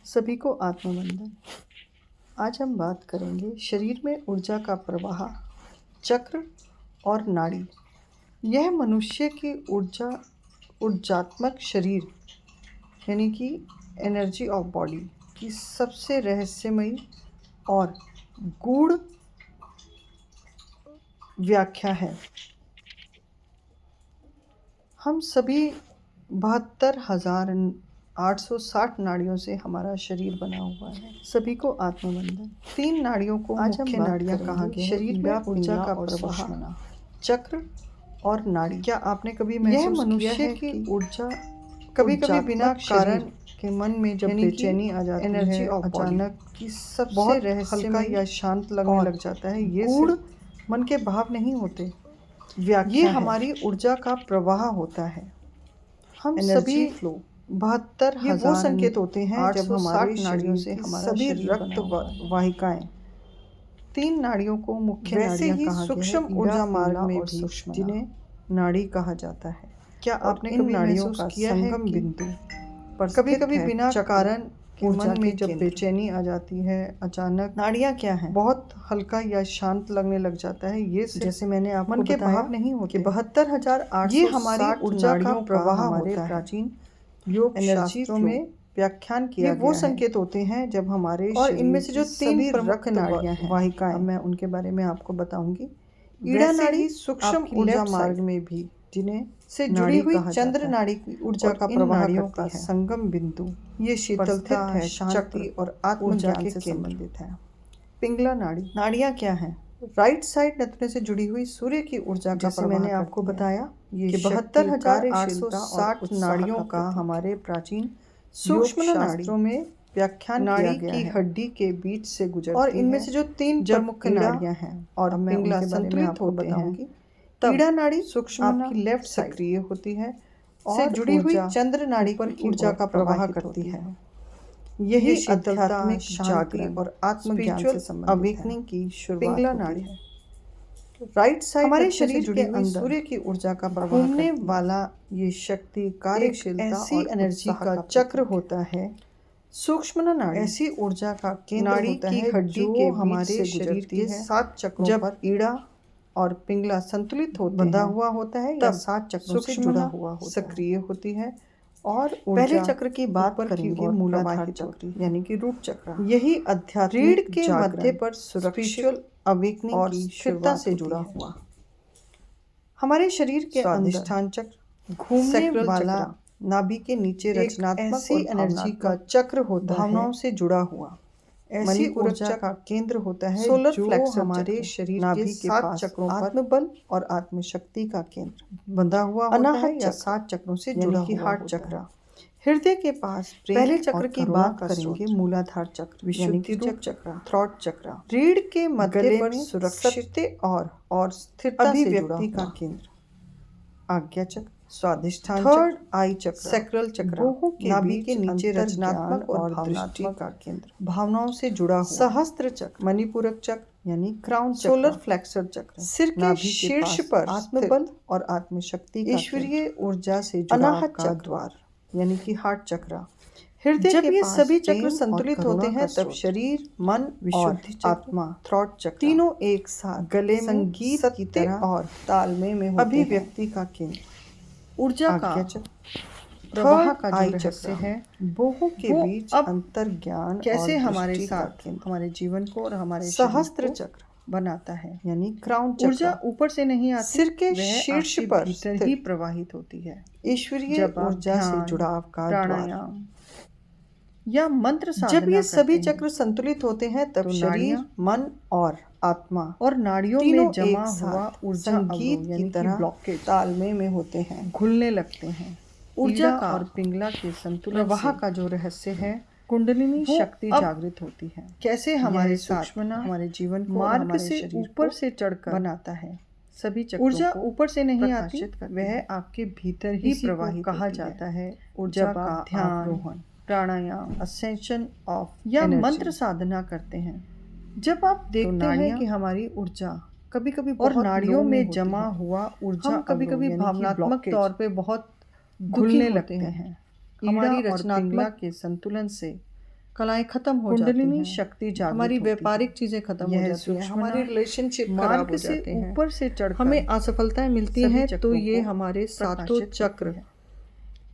सभी को आत्मवंदन। आज हम बात करेंगे शरीर में ऊर्जा का प्रवाह, चक्र और नाड़ी। यह मनुष्य की ऊर्जात्मक शरीर यानी कि एनर्जी ऑफ बॉडी की सबसे रहस्यमयी और गूढ़ व्याख्या है। हम सभी 72,860 नाड़ियों से हमारा शरीर बना हुआ है। सभी को आत्मवंदन। 3 नाड़ियों को आज मुख्य नाड़ियाँ कहा गया है। शरीर में ऊर्जा का प्रवाह, चक्र और नाड़ी। क्या आपने कभी महसूस किया है कि ऊर्जा कभी-कभी बिना कारण के मन में जब बेचैनी आ जाती है, अचानक की सबसे रहस्यमय या शांत लगने लग जाता है। ये गूढ़ मन के भाव नहीं होते, ये हमारी ऊर्जा का प्रवाह होता है। हम सभी 72,000 वो संकेत होते हैं जब हमारे नाड़ियों से हमारा सभी रक्त वाहिकाएं 3 नाड़ियों को मुख्य नाड़ियां कहा गया है। सूक्ष्म ऊर्जा मार्ग में भी जिन्हें नाड़ी कहा जाता है। क्या आपने कभी नाड़ियों का संगम बिंदु पर कभी-कभी बिना कारण के मन में जब बेचैनी आ जाती है, अचानक नाड़ियाँ क्या हैं, बहुत हल्का या शांत लगने लग जाता है। ये जैसे मैंने आपको मन के भाव नहीं होते। 72,860 ये हमारी ऊर्जा का प्रवाह होता है। प्राचीन योग शास्त्रों में व्याख्यान किया गया है। वो संकेत होते हैं जब हमारे और इनमें से जो 3 प्रमुख नाड़ियाँ हैं, वाहिकाएं, मैं उनके बारे में आपको बताऊंगी। ईड़ा नाड़ी सूक्ष्म ऊर्जा मार्ग में भी जिन्हें से जुड़ी हुई चंद्र नाड़ी की ऊर्जा का प्रवाह करती है। संगम बिंदु ये शीतलता है, शांति और आत्मज्ञान से संबंधित है। पिंगला नाड़ी। नाड़ियाँ क्या हैं? राइट साइड नथुने से जुड़ी हुई सूर्य की ऊर्जा का प्रवाह मैंने आपको बताया ये 72,860 नाड़ियों का हमारे प्राचीन सूक्ष्म शास्त्रों में व्याख्यान नाड़ी की हड्डी के बीच से गुजरती है। और इनमें से जो 3 प्रमुख नाड़ियाँ हैं और पिंगला संतुलित होते हैं, ईड़ा नाड़ी सूक्ष्म आपकी लेफ्ट सक्रिय होती है से जुड़ी हुई चंद्र नाड़ी पर ऊर्जा का प्रवाह करती है। यही आध्यात्मिक शांति और आत्मज्ञान से संबंधित अवेकनिंग की शुरुआत पिंगला नाड़ी है। राइट साइड हमारे शरीर के अंदर सूर्य की ऊर्जा का प्रवाह घूमने वाला ये शक्ति, कार्यशीलता ऐसी एनर्जी का चक्र होता है। सूक्ष्म नाड़ी ऐसी ऊर्जा का केंद्र होता है हड्डी के हमारे शरीर के 7 चक्रों पर ईड़ा और पिंगला संतुलित होते बंधा हुआ होता है या 7 चक्रों से जुड़ा हुआ होता सक्रिय होती है। और पहले चक्र की बात करेंगे मूलाधार चक्र यानी कि रूट चक्र। यही अध्यात्म रीढ़ के मध्य पर सुरक्षित अवेकनिंग और स्थिरता से जुड़ा हुआ हमारे शरीर के अधिष्ठान चक्र घूमने वाला नाभि के नीचे रचनात्मक ऐसी एनर्जी का चक्र होता है, भावनाओं से जुड़ा हुआ ऐसी ऊर्जा का केंद्र होता है सोलर फ्लेक्सर हमारे शरीर के 7 चक्रों पर आत्मबल और आत्मशक्ति का केंद्र बंधा हुआ होता है या 7 चक्रों से जुड़ा हुआ हार्ट चक्र। हृदय के पास पहले चक्र की बात करेंगे मूलाधार चक्र, विशुद्धि रूप चक्र, थ्रॉट चक्र। रीढ़ के मध्य पर सुरक्षित और स्थिरता से जुड़ा हुआ केंद्र आज्ञा चक्र, स्वादिष्ठान थर्ड आई चक्र, सैक्रल चक्र, नाभि के नीचे रचनात्मक और भावनात्मक का केंद्र, भावनाओं से जुड़ा हुआ सहस्त्र चक्र, मणिपूरक चक्र यानी क्राउन चक्र, सोलर फ्लेक्सर चक्र, सिर के शीर्ष पर आत्मबल और आत्मशक्ति का ईश्वरीय ऊर्जा से जुड़ा का द्वार यानी कि हार्ट चक्र। हृदय जब ये सभी चक्र संतुलित होते हैं तब शरीर, मन, विशुद्धि, आत्मा, थ्रॉट चक्र तीनों एक साथ गले में संगीत की तरह और तालमेल में होते हैं। अभिव्यक्ति का केंद्र ऊर्जा का प्रवाह का जो रहस्य है बोहों के बीच अंतर ज्ञान कैसे हमारे साथ हमारे जीवन को और हमारे सहस्त्र चक्र बनाता है यानी क्राउन चक्र। ऊर्जा ऊपर से नहीं आती, सिर के शीर्ष पर भीतर ही प्रवाहित होती है। ईश्वरीय ऊर्जा से जुड़ाव का प्राणायाम या मंत्र साधना जब ये सभी चक्र संतुलित होते हैं तब शरीर, मन और आत्मा और नाड़ियों में जमा हुआ ऊर्जा संगीत की तरह तालमेल में होते हैं, घुलने लगते हैं। ऊर्जा का और पिंगला के संतुलन प्रवाह का जो रहस्य है कुंडलिनी शक्ति जागृत होती है। कैसे हमारे साथ हमारे जीवन को मार्ग से ऊपर से चढ़कर बनाता है। सभी चक्रों ऊर्जा ऊपर से नहीं आती, वह आपके भीतर ही प्रवाहित कहा जाता है। ऊर्जा का ध्यान, प्राणायाम, असेंशन ऑफ या मंत्र साधना करते हैं। जब आप देखते हैं कि हमारी ऊर्जा कभी-कभी और नाड़ियों में जमा हुआ ऊर्जा कभी-कभी भावनात्मक तौर पे बहुत घुलने लगते हैं। हमारी रचनात्मक के संतुलन से कलाएं खत्म हो जाती हैं, कुंडलिनी शक्ति जागृत हमारी होती है। व्यापारिक चीजें खत्म हो जाती हैं, हमारे रिलेशनशिप खराब मार्ग हो से जाते हैं, ऊपर से चढ़ हमें असफलताएं मिलती सभी हैं, तो चक्रों ये को हमारे सातों चक्र,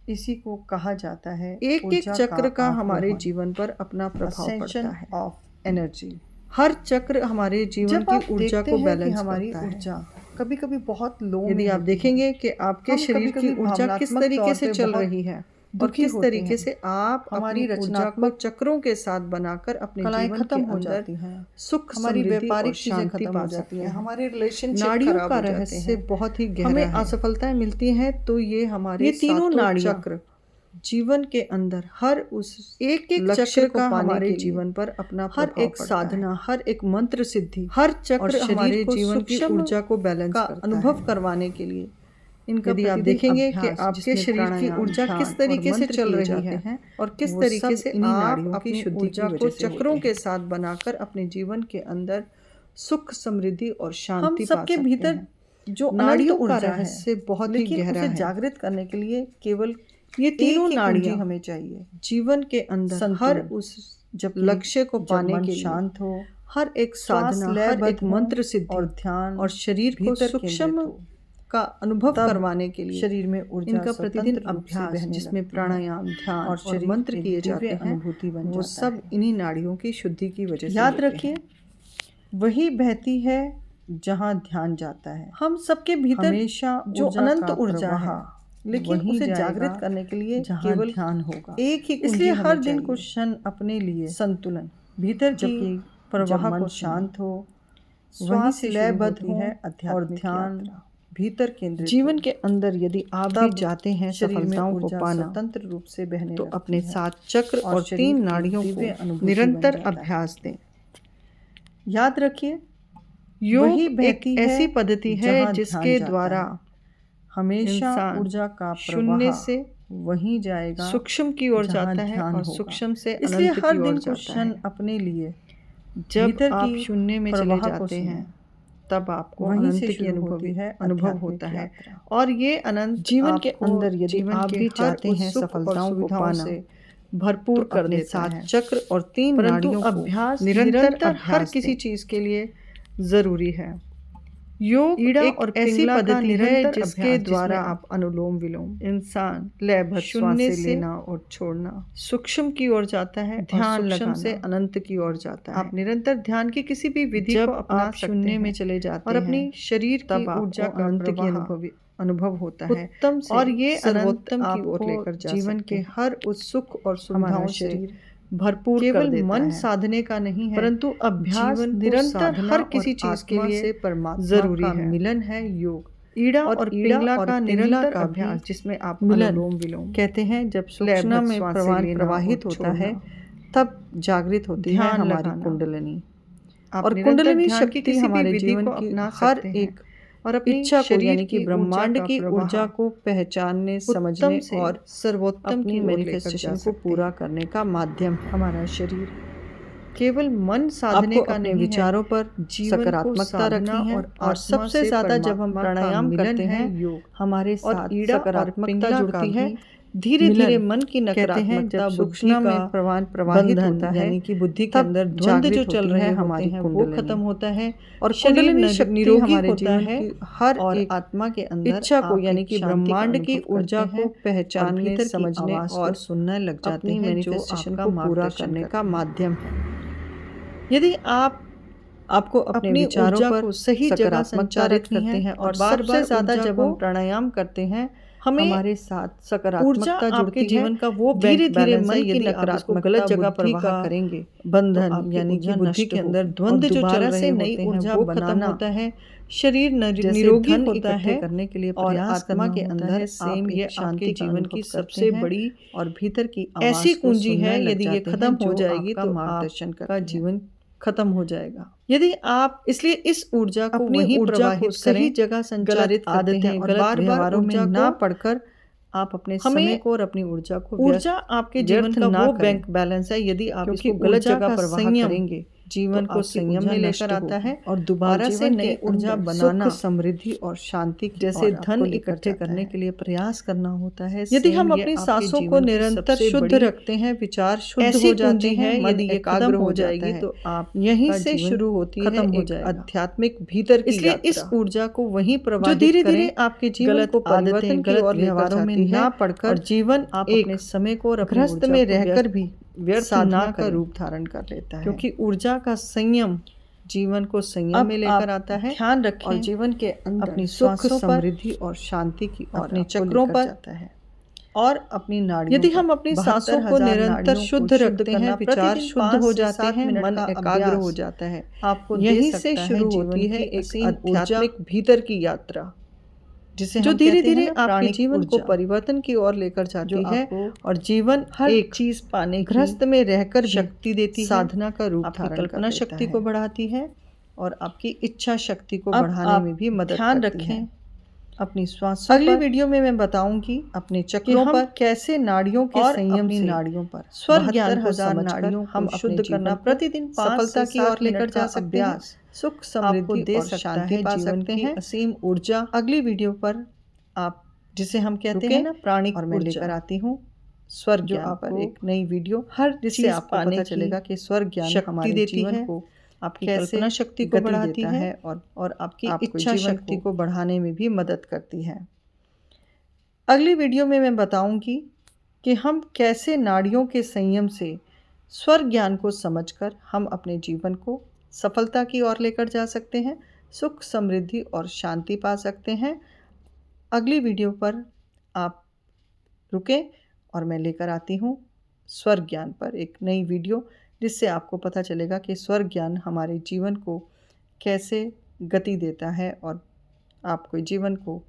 इसी को कहा जाता है एक एक ऊर्जा चक्र का हमारे आरोहण, जीवन पर अपना प्रभाव पड़ता ascension है। Of energy. हर चक्र हमारे जीवन जब आप की ऊर्जा देखते को हैं कि बैलेंस हमारी करता है। ऊर्जा कभी कभी बहुत लो में यदि आप होती है, देखेंगे कि आपके हम शरीर की कभी-कभी ऊर्जा किस भावनात्मक तरीके तौर से पे चल बहुत रही है और दुखी किस होते तरीके हैं, से आप हमारी अपनी ऊर्जा को रचनात्मक चक्रों के साथ बनाकर अपने कलाएं जीवन खत्म के हो अंदर जाती हैं, सुख, हमारी समृद्धि व्यापारिक और चीजें शांति खत्म पा हो सकते जाती हैं, हैं, हमारे रिलेशनशिप नाड़ियों खराब का हो जाते रहस्य हैं, बहुत ही गहरा हमें है। असफलताएं मिलती हैं, तो ये हमारे ये तीनों सातों नाड़ियां चक्र जीवन के अंदर हर उस एक एक लक्ष्य चक्र को को पाने हमारे के लिए जीवन पर अपना हर प्रभाव एक पड़ता है। साधना, हर एक मंत्र सिद्धि, हर चक्र शरीर हमारे को जीवन की सूक्ष्म ऊर्जा को बैलेंस का करता अनुभव है। करवाने के लिए इनका यदि आप प्रतिदिन देखेंगे कि अभ्यास, आपके जिसमें शरीर की प्राणायाम, ऊर्जा ध्यान किस और तरीके से मंत्र चल किए रही जाते है हैं, और किस वो तरीके सब से इन्हीं आप नाड़ियों की अपनी शुद्धि की ऊर्जा वजह को से होते चक्रों हैं। के साथ बनाकर अपने जीवन के अंदर सुख, समृद्धि और शांति हम पा सबके सकते भीतर हैं। जो नाड़ियों अनंत का ऊर्जा है, रहस्य बहुत ही लेकिन गहरा उसे है। जागृत करने के लिए केवल ये तीनों एक ही नाड़ियां कुंजी हमें चाहिए। जीवन के अंदर हर संतुलन। उस जबकि लक्ष्य को जब पाने मन के लिए शांत हो, हर एक श्वास साधना, हर लयबद्ध एक हो मंत्र सिद्धि और ध्यान और शरीर को भीतर केंद्रित सूक्ष्म हो, का अनुभव तब करवाने के लिए शरीर में ऊर्जा इनका प्रतिदिन स्वतंत्र रूप से अभ्यास, बहने जिसमें लगती है प्राणायाम, ध्यान और शरीर मंत्र एक किए दिव्य जाते हैं, अनुभूति बन वो जाता सब है। इन्हीं नाड़ियों की शुद्धि की वजह से याद होते रखिए, हैं। वही बहती है जहाँ ध्यान जाता है। हम सबके भीतर हमेशा जो ऊर्जा अनंत का ऊर्जा प्रवाह है, लेकिन वहीं उसे जाएगा जागृत करने के लिए जहाँ केवल ध्यान होगा। एक ही कुंजी इसलिए हमें हर दिन कुछ चाहिए, क्षण अपने लिए संतुलन। भीतर की जबकि प्रवाह जब मन को शांत हो, वहीं श्वास से शुरू लयबद्ध होती हो है और आध्यात्मिक ध्यान यात्रा। भीतर केंद्रित जीवन हो, के अंदर यदि आप भी तब चाहते हैं शरीर में सफलताओं को ऊर्जा पाना, स्वतंत्र रूप से बहने तो लगती अपने है साथ चक्र और शरीर तीन एक नाड़ियों दिव्य को अनुभूति निरंतर बन जाता है। अभ्यास दें। याद रखिए, योग वही एक बहती है ऐसी पद्धति है जहाँ जिसके ध्यान जाता द्वारा है। हमेशा इंसान ऊर्जा का शून्य प्रवाह से वहीं जाएगा सूक्ष्म की ओर जहाँ जाता है ध्यान और होगा। सूक्ष्म से इसलिए अनंत हर की ओर दिन कुछ जाता क्षण है। अपने लिए जब भीतर आप की शून्य में चले प्रवाह को जाते सुनें। हैं, तब आपको वहीं अनंत से की शुरू होती है अनुभव आध्यात्मिक होता है। यात्रा। और ये अनंत जीवन के आपको अंदर यदि जीवन आप के भी हर चाहते उस हैं सुख और सफलताओं को सुविधाओं पाना, से भरपूर तो कर अपने देता साथ है। चक्र और तीन परंतु नाड़ियों को अभ्यास निरंतर हर अभ्यास किसी दें। चीज के लिए जरूरी है। योग ईड़ा एक और ऐसी पिंगला का पद्धति है निरंतर जिसके अभ्यास, द्वारा जिसमें आप अनुलोम विलोम, इंसान लयबद्ध शून्य श्वासें से लेना और छोड़ना, सूक्ष्म की ओर जाता है, ध्यान और सूक्ष्म से लगाना। अनंत की ओर जाता है। आप निरंतर ध्यान की किसी भी विधि जब को अपना आप सकते शून्य में हैं चले जाते और हैं अपनी शरीर की तब ऊर्जा आपको का अनंत की प्रवाह अनुभव होता है, उत्तम से और ये अनंत सर्वोत्तम की ओर आपको लेकर जा जीवन सकते के हैं। हर उस सुख और हमारा सुविधाओं से शरीर भरपूर कर केवल देता मन है। साधने का नहीं है, परंतु अभ्यास जीवन को निरंतर साधना हर और किसी चीज के आत्मा लिए से परमात्मा जरूरी का है। मिलन है योग। ईड़ा और और ईड़ा पिंगला और का पिंगला निरंतर का भी अभ्यास, जिसमें आप मिलन अनुलोम विलोम कहते हैं। जब लयबद्ध सूक्ष्म में श्वासें प्रवाह लेना प्रवाहित और होता है, छोड़ना, तब जागृत होती है ध्यान हमारी लगाना। कुंडलिनी। आप और निरंतर कुंडलिनी ध्यान की शक्ति किसी भी हमारे विधि जीवन को की अपना हर सकते हैं एक और अपनी इच्छा को, शरीर यानी कि की ब्रह्मांड ऊर्जा की का ऊर्जा प्रवाह को पहचानने, उत्तम समझने से और सर्वोत्तम अपनी की ओर लेकर मैनिफेस्टेशन जा को सकते पूरा हैं। करने का माध्यम है। हमारा शरीर केवल मन साधने आपको का अपने नहीं विचारों पर जीवन को सकारात्मकता साधना रखनी है और सबसे ज्यादा जब हम प्राणायाम करते हैं, योग हमारे और साथ ईड़ा और सकारात्मकता पिंगला जुड़ती का है। भी धीरे धीरे मन की कहते हैं नकारात्मकता जब बुद्धि सूक्ष्म का में प्रवाहित बंधन, होता है, यानी कि बुद्धि के तब अंदर द्वंद्व जागृत जो होती चल रहे है होते हमारी हैं, वो कुंडलिनी। खत्म होता है और शरीर कुंडलिनी शक्ति निरोगी हमारे होता जीवन है की हर और एक आत्मा के अंदर इच्छा को, आप यानी एक कि शांति का ब्रह्मांड की अनुभव ऊर्जा करते को हैं पहचानने, भीतर की समझने आवाज को और सुनने लग जाते अपनी हैं, जो मैनिफेस्टेशन आपका को पूरा मार्गदर्शन करने करते का हैं। माध्यम है। यदि आप आपको अपने अपनी विचारों ऊर्जा पर को सही जगह सकारात्मकता संचारित रखनी करते है हैं और बार सबसे बार ज्यादा ऊर्जा जब को हम प्राणायाम करते हैं, हमें हमारे साथ ऊर्जा सकारात्मकता आपके जुड़ती जीवन है। का वो धीरे बैंक धीरे बैलेंस है, मन की यदि आप इसको नकारात्मकता गलत जगह बुद्धि प्रवाह का करेंगे बंधन, आपकी यानी कि ऊर्जा बुद्धि नष्ट के अंदर होगी द्वंद्व और जो चल दोबारा रहे से नई होते हैं, ऊर्जा वो खत्म बनाना, होता है, शरीर जैसे निरोगी धन होता इकट्ठे है करने के लिए और प्रयास आत्मा करना के होता अंदर है। सेम आप ये एक आपके शांति का जीवन अनुभव की करते सबसे हैं बड़ी और भीतर की आवाज ऐसी को कुंजी सुनने है। लग यदि ये जाते खत्म हैं, हो जो जाएगी आपका तो मार्गदर्शन आपका करती है। जीवन खत्म हो जाएगा। यदि आप इसलिए इस ऊर्जा को अपनी वहीं ऊर्जा को प्रवाहित सही करें, जगह संचारित गलत करते हैं आदतें, और गलत बार बार व्यवहारों में ऊर्जा ना को पढ़कर आप अपने हमें समय को और अपनी ऊर्जा को ऊर्जा आपके जीवन व्यर्थ का ना वो करें। बैंक बैलेंस है। यदि आप क्योंकि इसको गलत ऊर्जा जगह का प्रवाह संयम करेंगे जीवन को संयम में लेकर आता है और दोबारा से नई ऊर्जा बनाना, समृद्धि और शांति जैसे धन इकट्ठे करने के लिए प्रयास करना होता है। यदि हम अपनी सांसों को निरंतर शुद्ध रखते हैं, विचार शुद्ध हो जाते हैं, मन एकाग्र हो जाएगी, तो आप यहीं से शुरू होती है एक आध्यात्मिक भीतर की यात्रा। इसलिए इस ऊर्जा को वहीं प्रवाहित करें, धीरे-धीरे आपके जीवन को परिवर्तन की और व्यवहारों में ना पड़कर जीवन आप अपने समय को और ग्रस्त में रहकर भी व्यर्थ साधना का रूप धारण कर लेता है, क्योंकि ऊर्जा का संयम जीवन को संयम में लेकर आता है। ध्यान रखें और जीवन के अंदर अपनी सुख, समृद्धि और शांति की ओर अपने चक्रों पर जाता है और अपनी नाड़ियों। यदि हम अपनी सांसों को निरंतर शुद्ध रखते हैं, विचार शुद्ध हो जाते हैं, मन एकाग्र हो जाता है, आपको यहीं से शुरू होती है एक आध्यात्मिक भीतर की यात्रा, जिसे जो धीरे धीरे आपके जीवन को परिवर्तन की ओर लेकर जाती है और जीवन हर एक चीज पाने ग्रस्त में रहकर शक्ति देती है, साधना का रूप धारण कल्पना शक्ति को बढ़ाती है और आपकी इच्छा शक्ति को बढ़ाने में भी मदद करती है। अपनी श्वास अगली वीडियो में मैं बताऊंगी अपने चक्रों पर कैसे नाड़ियों के संयम से नाड़ियों पर स्वर ज्ञान को समझकर हम शुद्ध करना प्रतिदिन सफलता की ओर लेकर जा सकते हैं, सुख समृद्धि दे और शांति पा सकते हैं, असीम ऊर्जा। अगली वीडियो पर आप जिसे हम कहते हैं ना प्राणिक, और मैं लेकर आती हूँ स्वर ज्ञान पर एक नई वीडियो, हर जिससे आपको पता चलेगा कि स्वर ज्ञान हमारे जीवन को आपकी कल्पना शक्ति को बढ़ाती है और आपकी इच्छा शक्ति को बढ़ाने में भी मदद करती है। अगली वीडियो में मैं बताऊंगी कि हम कैसे नाड़ियों के संयम से स्वर ज्ञान को समझकर हम अपने जीवन को सफलता की ओर लेकर जा सकते हैं, सुख समृद्धि और शांति पा सकते हैं। अगली वीडियो पर आप रुकें और मैं लेकर आती हूँ स्वर ज्ञान पर एक नई वीडियो, जिससे आपको पता चलेगा कि स्वर ज्ञान हमारे जीवन को कैसे गति देता है और आपके जीवन को